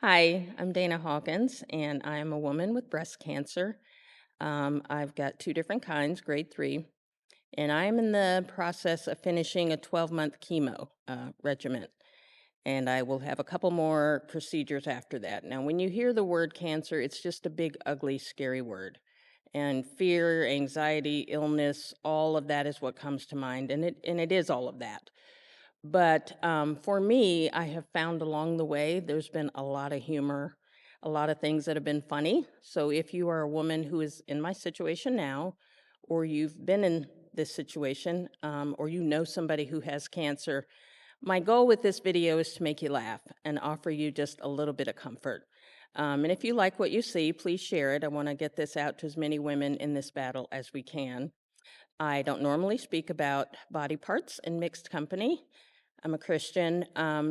Hi, I'm Dana Hawkins, and I'm a woman with breast cancer. I've got two different kinds, grade 3, and I'm in the process of finishing a 12-month chemo regimen. And I will have a couple more procedures after that. Now, when you hear the word cancer, it's just a big, ugly, scary word. And fear, anxiety, illness, all of that is what comes to mind, and it is all of that. But for me, I have found along the way, there's been a lot of humor, a lot of things that have been funny. So if you are a woman who is in my situation now, or you've been in this situation, or you know somebody who has cancer, my goal with this video is to make you laugh and offer you just a little bit of comfort. And if you like what you see, please share it. I want to get this out to as many women in this battle as we can. I don't normally speak about body parts in mixed company. I'm a Christian,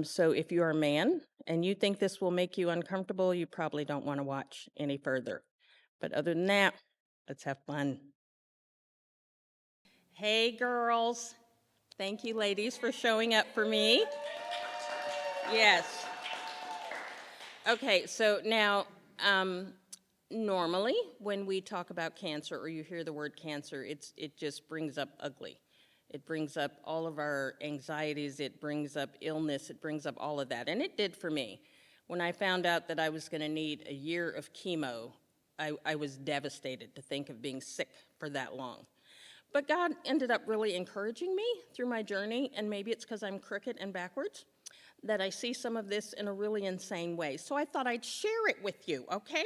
so if you're a man and you think this will make you uncomfortable, you probably don't want to watch any further. But other than that, let's have fun. Hey, girls. Thank you, ladies, for showing up for me. Yes. Okay, so now, normally when we talk about cancer or you hear the word cancer, it just brings up ugly. It brings up all of our anxieties, it brings up illness, it brings up all of that. And it did for me. When I found out that I was going to need a year of chemo, I was devastated to think of being sick for that long. But God ended up really encouraging me through my journey, and maybe it's because I'm crooked and backwards, that I see some of this in a really insane way. So I thought I'd share it with you, okay?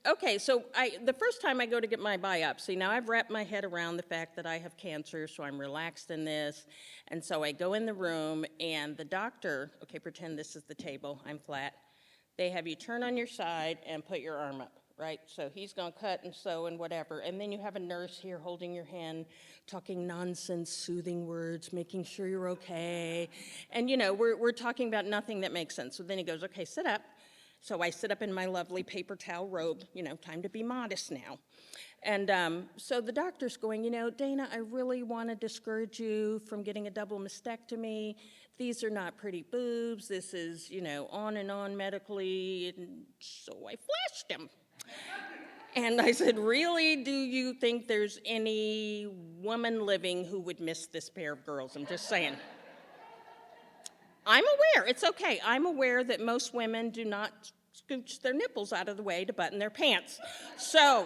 Okay, so the first time I go to get my biopsy, now I've wrapped my head around the fact that I have cancer, so I'm relaxed in this. And so I go in the room, and the doctor, okay, pretend this is the table, I'm flat. They have you turn on your side and put your arm up, right? So he's going to cut and sew and whatever. And then you have a nurse here holding your hand, talking nonsense, soothing words, making sure you're okay. And, you know, we're talking about nothing that makes sense. So then he goes, okay, sit up. So I sit up in my lovely paper towel robe, you know, time to be modest now. And so the doctor's going, you know, Dana, I really want to discourage you from getting a double mastectomy. These are not pretty boobs. This is, you know, on and on medically. And so I flashed him. And I said, really, do you think there's any woman living who would miss this pair of girls? I'm just saying. I'm aware, it's okay. I'm aware that most women do not scooch their nipples out of the way to button their pants. So,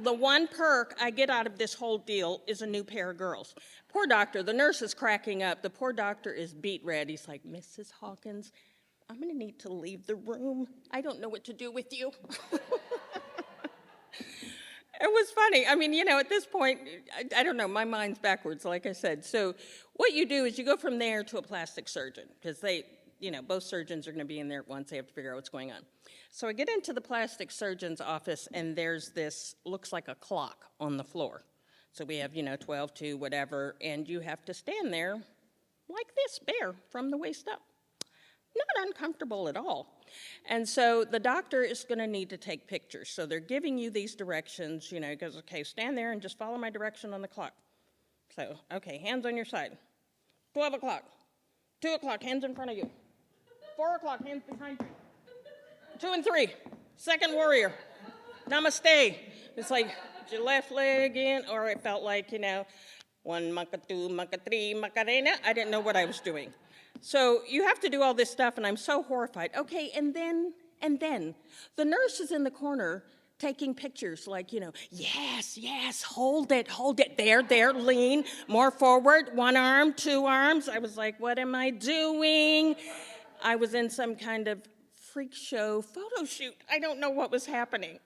the one perk I get out of this whole deal is a new pair of girls. Poor doctor, the nurse is cracking up. The poor doctor is beet red. He's like, Mrs. Hawkins, I'm gonna need to leave the room. I don't know what to do with you. It was funny. I mean, you know, at this point, I don't know, my mind's backwards, like I said. So what you do is you go from there to a plastic surgeon, because they, you know, both surgeons are going to be in there at once. They have to figure out what's going on. So I get into the plastic surgeon's office, and there's this, looks like a clock on the floor. So we have, you know, 12, 2, whatever, and you have to stand there like this, bare, from the waist up. Not uncomfortable at all. And so the doctor is going to need to take pictures. So they're giving you these directions, you know, he goes, okay, stand there and just follow my direction on the clock. So, okay, hands on your side. 12 o'clock, 2 o'clock, hands in front of you. 4 o'clock, hands behind you. 2 and 3, second warrior. Namaste. It's like, put your left leg in, or it felt like, you know, 1, Maka 2, Maka 3, Macarena. I didn't know what I was doing. So you have to do all this stuff, and I'm so horrified. Okay, and then, the nurse is in the corner taking pictures like, you know, yes, hold it, there, lean, more forward, 1 arm, 2 arms. I was like, what am I doing? I was in some kind of freak show photo shoot. I don't know what was happening.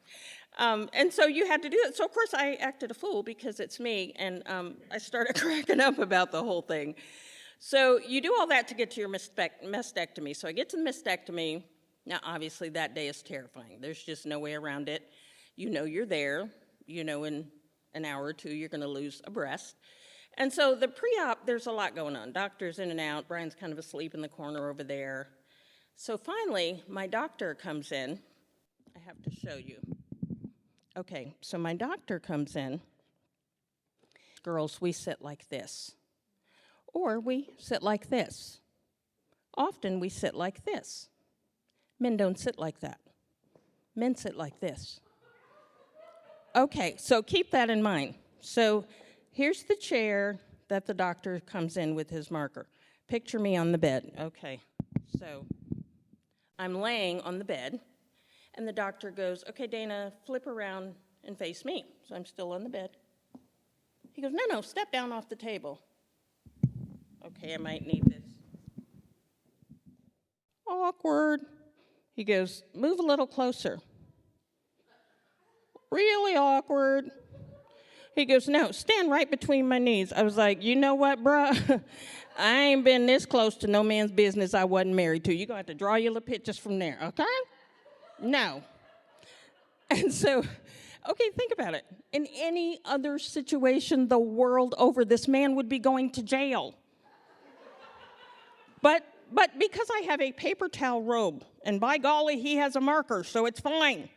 And so you had to do it. So, of course, I acted a fool because it's me, and I started cracking up about the whole thing. So you do all that to get to your mastectomy. So I get to the mastectomy. Now, obviously, that day is terrifying. There's just no way around it. You know you're there. You know in an hour or two you're going to lose a breast. And so the pre-op, there's a lot going on. Doctor's in and out. Brian's kind of asleep in the corner over there. So finally, my doctor comes in. I have to show you. Okay, so my doctor comes in. Girls, we sit like this. Or we sit like this. Often we sit like this. Men don't sit like that. Men sit like this. Okay, so keep that in mind. So here's the chair that the doctor comes in with his marker. Picture me on the bed. Okay, so I'm laying on the bed, and the doctor goes, okay, Dana, flip around and face me. So I'm still on the bed. He goes, no, step down off the table. Okay, I might need this. Awkward. He goes, move a little closer. Really awkward. He goes, no, stand right between my knees. I was like, you know what, bruh? I ain't been this close to no man's business I wasn't married to. You're going to have to draw your little pictures from there, okay? No. And so, okay, think about it. In any other situation the world over, this man would be going to jail. But because I have a paper towel robe, and by golly, he has a marker, so it's fine.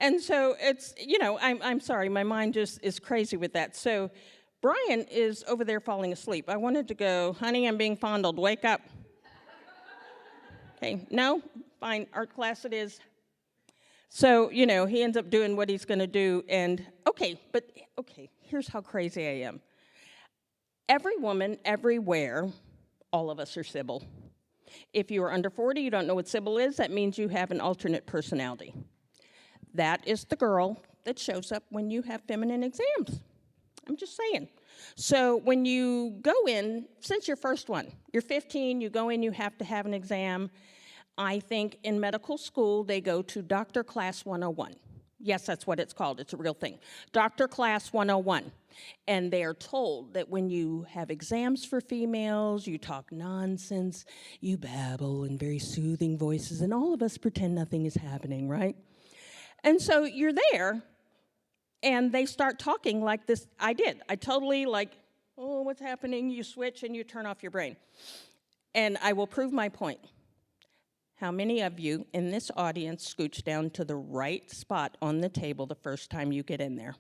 And so it's, I'm sorry, my mind just is crazy with that. So Brian is over there falling asleep. I wanted to go, honey, I'm being fondled, wake up. Okay, no, fine, art class it is. So, he ends up doing what he's gonna do, and okay, here's how crazy I am. Every woman, everywhere, all of us are Sybil. If you are under 40, you don't know what Sybil is, that means you have an alternate personality. That is the girl that shows up when you have feminine exams. I'm just saying. So when you go in, since your first one, you're 15, you go in, you have to have an exam. I think in medical school, they go to Doctor Class 101. Yes, that's what it's called. It's a real thing. Doctor Class 101. And they're told that when you have exams for females, you talk nonsense, you babble in very soothing voices, and all of us pretend nothing is happening, right? And so you're there, and they start talking like this. I did. I totally oh, what's happening? You switch and you turn off your brain. And I will prove my point. How many of you in this audience scooch down to the right spot on the table the first time you get in there?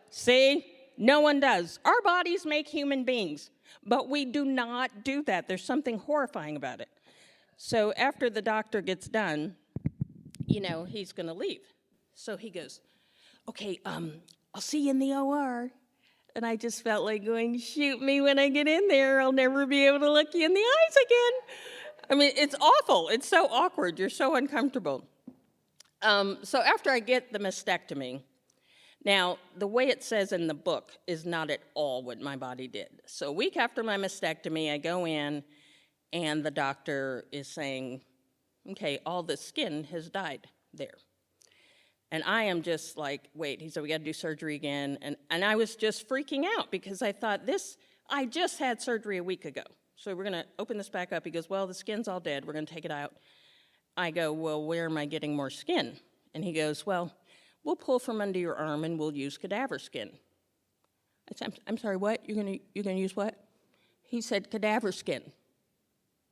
See? No one does. Our bodies make human beings, but we do not do that. There's something horrifying about it. So after the doctor gets done, he's going to leave. So he goes, okay, I'll see you in the OR. And I just felt like going, shoot me when I get in there. I'll never be able to look you in the eyes again. I mean, it's awful. It's so awkward. You're so uncomfortable. So after I get the mastectomy, now, the way it says in the book is not at all what my body did. So a week after my mastectomy, I go in, and the doctor is saying, okay, all the skin has died there. And I am just like, wait, he said, we got to do surgery again. And I was just freaking out because I thought I just had surgery a week ago. So we're going to open this back up. He goes, well, the skin's all dead. We're going to take it out. I go, well, where am I getting more skin? And he goes, well, we'll pull from under your arm and we'll use cadaver skin. I said, I'm sorry, what? You're gonna use what? He said, cadaver skin.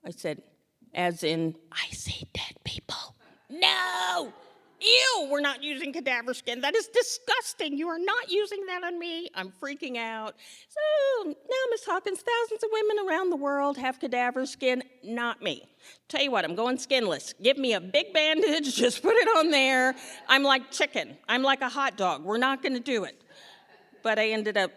I said, as in, I see dead people. No! Ew, we're not using cadaver skin. That is disgusting. You are not using that on me. I'm freaking out. So now, Miss Hawkins, thousands of women around the world have cadaver skin. Not me. Tell you what, I'm going skinless. Give me a big bandage, just put it on there. I'm like chicken. I'm like a hot dog. We're not going to do it. But I ended up,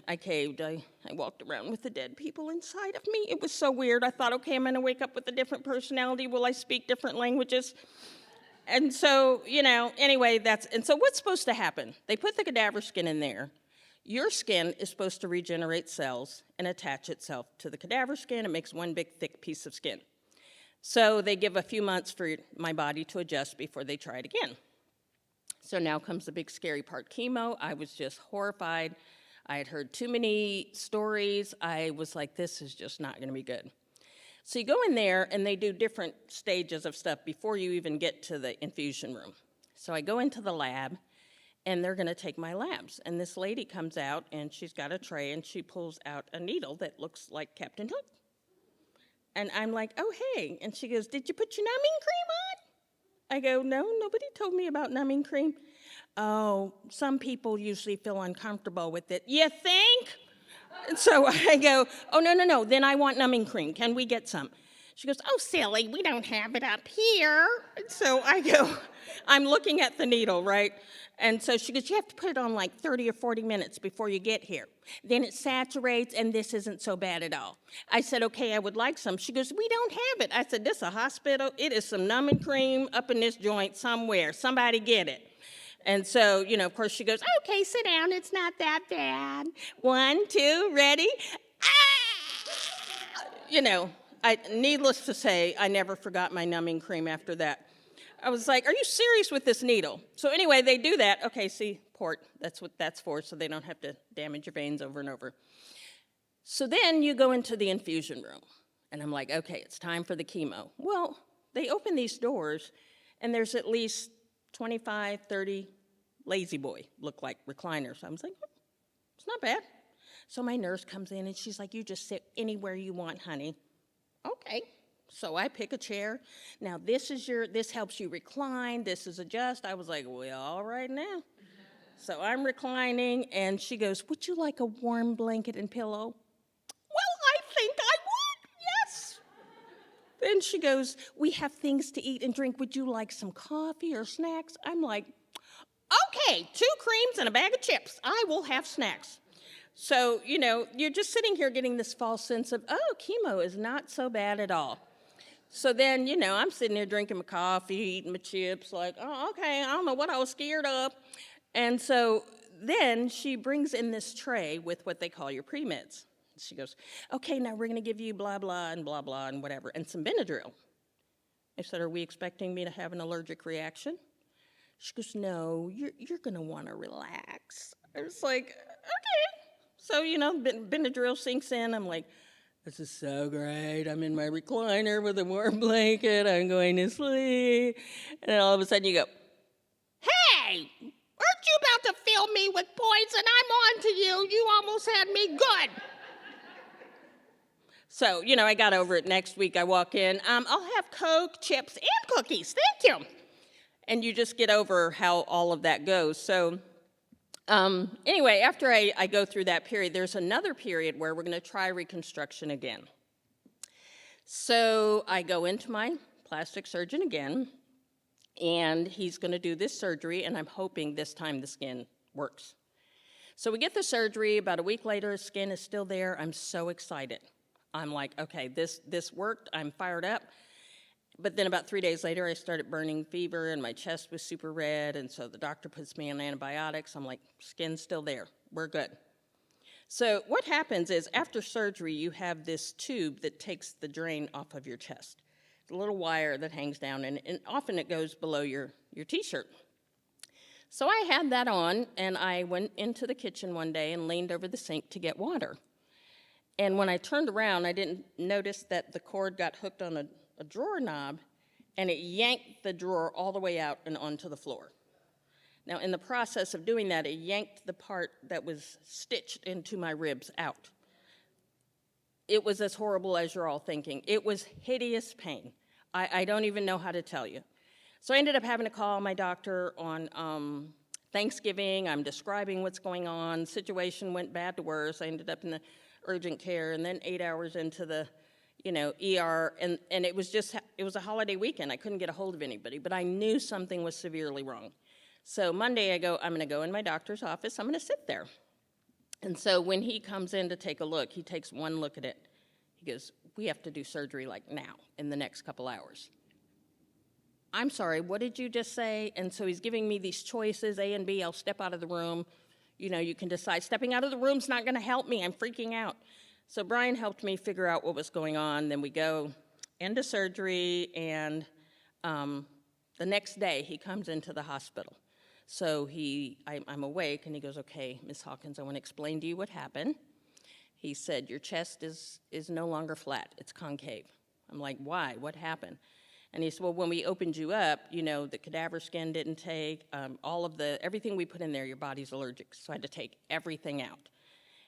I caved. I walked around with the dead people inside of me. It was so weird. I thought, okay, I'm going to wake up with a different personality. Will I speak different languages? And so, anyway, and so what's supposed to happen? They put the cadaver skin in there. Your skin is supposed to regenerate cells and attach itself to the cadaver skin. It makes one big, thick piece of skin. So they give a few months for my body to adjust before they try it again. So now comes the big scary part, chemo. I was just horrified. I had heard too many stories. I was like, this is just not going to be good. So you go in there, and they do different stages of stuff before you even get to the infusion room. So I go into the lab, and they're going to take my labs. And this lady comes out, and she's got a tray, and she pulls out a needle that looks like Captain Hook. And I'm like, oh, hey. And she goes, did you put your numbing cream on? I go, no, nobody told me about numbing cream. Oh, some people usually feel uncomfortable with it. You think? And so I go, oh, no, then I want numbing cream. Can we get some? She goes, oh, silly, we don't have it up here. And so I go, I'm looking at the needle, right? And so she goes, you have to put it on like 30 or 40 minutes before you get here. Then it saturates, and this isn't so bad at all. I said, okay, I would like some. She goes, we don't have it. I said, this is a hospital. It is some numbing cream up in this joint somewhere. Somebody get it. And so, of course, she goes, okay, sit down. It's not that bad. 1, 2, ready? Needless to say, I never forgot my numbing cream after that. I was like, are you serious with this needle? So anyway, they do that. Okay, see, port, that's what that's for, so they don't have to damage your veins over and over. So then you go into the infusion room, and I'm like, okay, it's time for the chemo. Well, they open these doors, and there's at least 25, 30 lazy boy look like recliners. I was like, it's not bad. So my nurse comes in, and she's like, you just sit anywhere you want, honey. Okay. So I pick a chair. Now this helps you recline, this is adjust. I was like, well, all right now. So I'm reclining, and she goes, would you like a warm blanket and pillow? Well, I think I would, yes. Then she goes, we have things to eat and drink. Would you like some coffee or snacks? I'm like, okay, 2 creams and a bag of chips. I will have snacks. So, you're just sitting here getting this false sense of, oh, chemo is not so bad at all. So then, I'm sitting there drinking my coffee, eating my chips, like, oh, okay, I don't know what I was scared of. And so then she brings in this tray with what they call your pre-meds. She goes, okay, now we're going to give you blah, blah, and blah, blah, and whatever, and some Benadryl. I said, are we expecting me to have an allergic reaction? She goes, no, you're going to want to relax. I was like, okay. So, Benadryl sinks in. I'm like, this is so great. I'm in my recliner with a warm blanket. I'm going to sleep. And then all of a sudden you go, hey, aren't you about to fill me with poison? I'm on to you. You almost had me good. So, I got over it. Next week I walk in. I'll have Coke, chips, and cookies. Thank you. And you just get over how all of that goes. So anyway, after I go through that period, there's another period where we're going to try reconstruction again. So I go into my plastic surgeon again, and he's going to do this surgery, and I'm hoping this time the skin works. So we get the surgery. About a week later, his skin is still there. I'm so excited. I'm like, okay, this worked. I'm fired up. But then about 3 days later, I started burning fever, and my chest was super red, and so the doctor puts me on antibiotics. I'm like, skin's still there. We're good. So what happens is after surgery, you have this tube that takes the drain off of your chest, the little wire that hangs down, and often it goes below your T-shirt. So I had that on, and I went into the kitchen one day and leaned over the sink to get water. And when I turned around, I didn't notice that the cord got hooked on a drawer knob, and it yanked the drawer all the way out and onto the floor. Now, in the process of doing that, it yanked the part that was stitched into my ribs out. It was as horrible as you're all thinking. It was hideous pain. I don't even know how to tell you. So I ended up having to call my doctor on Thanksgiving. I'm describing what's going on. Situation went bad to worse. I ended up in the urgent care, and then 8 hours into the ER, and it was a holiday weekend. I couldn't get a hold of anybody, but I knew something was severely wrong. So Monday I'm going to go in my doctor's office. I'm going to sit there. And so when he comes in to take a look, he takes one look at it. He goes, we have to do surgery like now, in the next couple hours. I'm sorry, what did you just say? And so he's giving me these choices, A and B. I'll step out of the room. You can decide. Stepping out of the room's not going to help me. I'm freaking out. So Brian helped me figure out what was going on. Then we go into surgery, and the next day he comes into the hospital. So I'm awake, and he goes, okay, Miss Hawkins, I want to explain to you what happened. He said, your chest is no longer flat, it's concave. I'm like, why? What happened? And he said, well, when we opened you up, the cadaver skin didn't take, everything we put in there, your body's allergic, so I had to take everything out.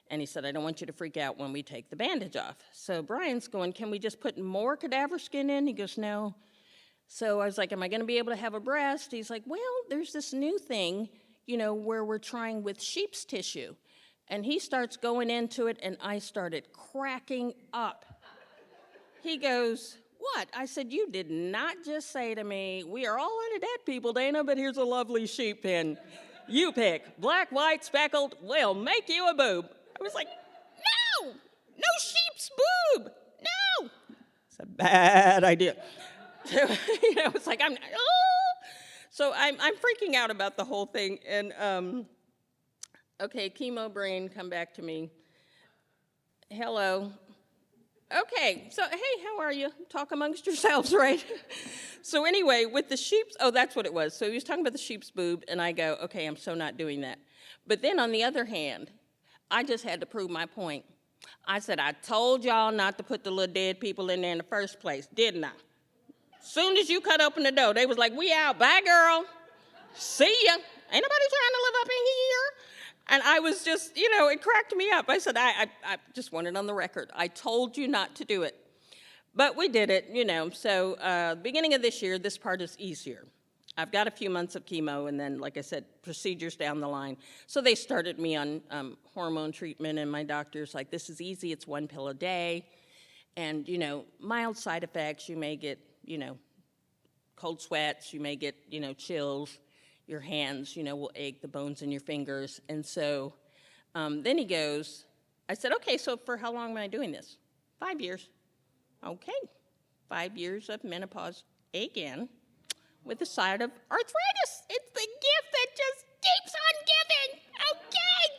And he said, I don't want you to freak out when we take the bandage off. So Brian's going, can we just put more cadaver skin in? He goes, no. So I was like, am I going to be able to have a breast? He's like, well, there's this new thing, where we're trying with sheep's tissue. And he starts going into it, and I started cracking up. He goes, What? I said, you did not just say to me, we are all undead people, Dana, but here's a lovely sheep pen. You pick, black, white, speckled, we'll make you a boob. I was like, no, no sheep's boob, no. It's a bad idea. So, it's like, So I'm freaking out about the whole thing. And, okay, chemo brain, come back to me. Hello. Okay, so hey, how are you? Talk amongst yourselves, right? So anyway, with the sheep's, that's what it was. So he was talking about the sheep's boob, and I go, okay, I'm so not doing that. But then on the other hand, I just had to prove my point. I said, I told y'all not to put the little dead people in there in the first place, didn't I? Soon as you cut open the door, they was like, we out, bye girl, see ya. Ain't nobody trying to live up in here. And I was just, it cracked me up. I said, I just want it on the record. I told you not to do it. But we did it, So beginning of this year, this part is easier. I've got a few months of chemo and then, like I said, procedures down the line. So they started me on hormone treatment, and my doctor's like, this is easy. It's 1 pill a day. And, mild side effects. You may get, cold sweats. You may get, chills. Your hands, will ache, the bones in your fingers. And so then he goes, I said, okay, so for how long am I doing this? 5 years. Okay, 5 years of menopause again with a side of arthritis. It's the gift that just keeps on giving. Okay.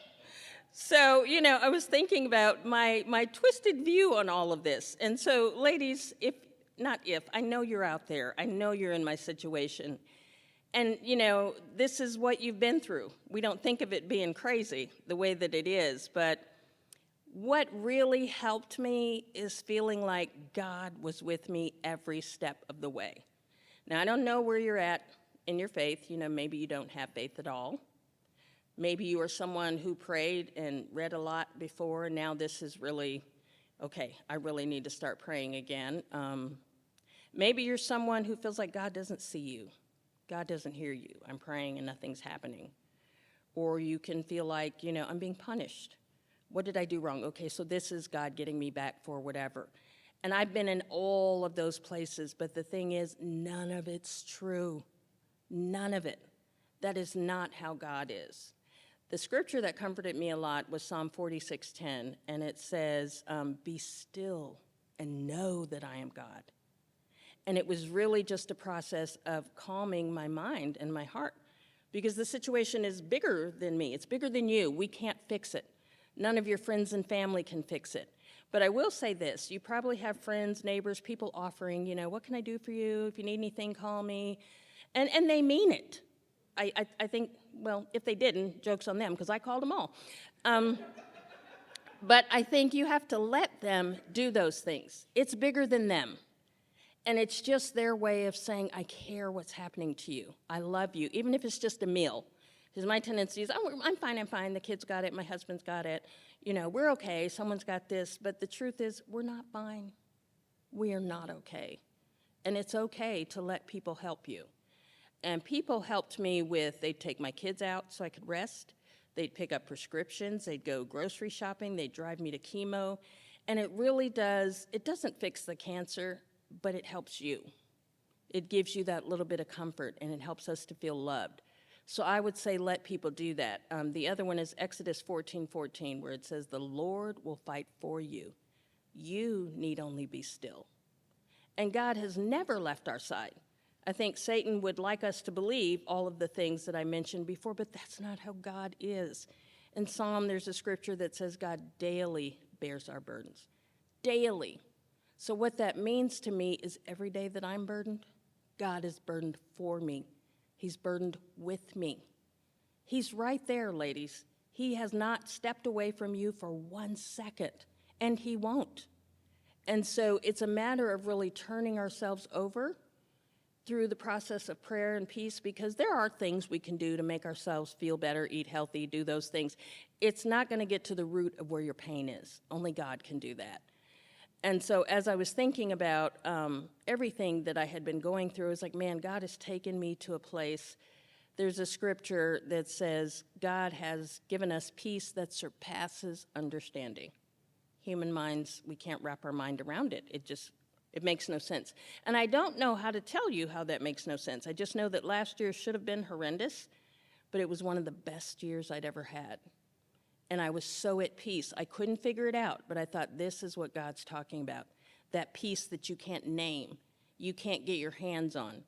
So, I was thinking about my twisted view on all of this. And so, ladies, I know you're out there. I know you're in my situation. And, this is what you've been through. We don't think of it being crazy the way that it is, but what really helped me is feeling like God was with me every step of the way. Now, I don't know where you're at in your faith. Maybe you don't have faith at all. Maybe you are someone who prayed and read a lot before, and now this is really, okay, I really need to start praying again. Maybe you're someone who feels like God doesn't see you. God doesn't hear you. I'm praying and nothing's happening. Or you can feel like, I'm being punished. What did I do wrong? Okay, so this is God getting me back for whatever. And I've been in all of those places, but the thing is, none of it's true. None of it. That is not how God is. The scripture that comforted me a lot was Psalm 46:10, and it says, be still and know that I am God. And it was really just a process of calming my mind and my heart, because the situation is bigger than me. It's bigger than you. We can't fix it. None of your friends and family can fix it. But I will say this. You probably have friends, neighbors, people offering, what can I do for you? If you need anything, call me. And they mean it. I think, well, if they didn't, joke's on them, because I called them all. But I think you have to let them do those things. It's bigger than them. And it's just their way of saying, I care what's happening to you. I love you, even if it's just a meal. Because my tendency is, I'm fine. The kids got it. My husband's got it. We're okay. Someone's got this. But the truth is, we're not fine. We are not okay. And it's okay to let people help you. And people helped me with, they'd take my kids out so I could rest. They'd pick up prescriptions. They'd go grocery shopping. They'd drive me to chemo. And it really does, it doesn't fix the cancer, but it helps you. It gives you that little bit of comfort, and it helps us to feel loved. So I would say let people do that. The other one is Exodus 14:14, where it says, the Lord will fight for you. You need only be still. And God has never left our side. I think Satan would like us to believe all of the things that I mentioned before, but that's not how God is. In Psalm, there's a scripture that says God daily bears our burdens. Daily. So what that means to me is every day that I'm burdened, God is burdened for me. He's burdened with me. He's right there, ladies. He has not stepped away from you for 1 second, and he won't. And so it's a matter of really turning ourselves over through the process of prayer and peace, because there are things we can do to make ourselves feel better, eat healthy, do those things. It's not going to get to the root of where your pain is. Only God can do that. And so as I was thinking about everything that I had been going through, I was like, man, God has taken me to a place. There's a scripture that says God has given us peace that surpasses understanding. Human minds, we can't wrap our mind around it. It just It makes no sense. And I don't know how to tell you how that makes no sense. I just know that last year should have been horrendous, but it was one of the best years I'd ever had. And I was so at peace. I couldn't figure it out, but I thought, this is what God's talking about. That peace that you can't name, you can't get your hands on.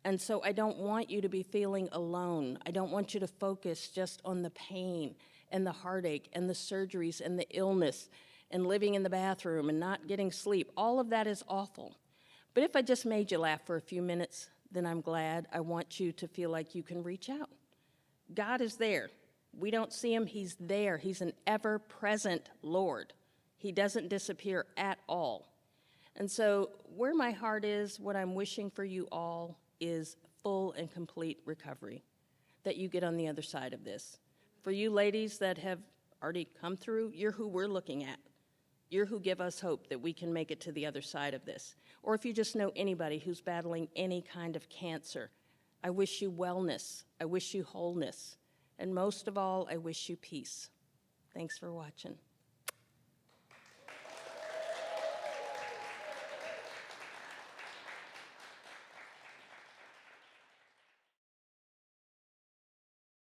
And so I don't want you to be feeling alone. I don't want you to focus just on the pain and the heartache and the surgeries and the illness and living in the bathroom and not getting sleep. All of that is awful. But if I just made you laugh for a few minutes, then I'm glad. I want you to feel like you can reach out. God is there. We don't see him. He's there. He's an ever-present Lord. He doesn't disappear at all. And so where my heart is, what I'm wishing for you all is full and complete recovery, that you get on the other side of this. For you ladies that have already come through, you're who we're looking at. You're who give us hope that we can make it to the other side of this. Or if you just know anybody who's battling any kind of cancer, I wish you wellness. I wish you wholeness. And most of all, I wish you peace. Thanks for watching.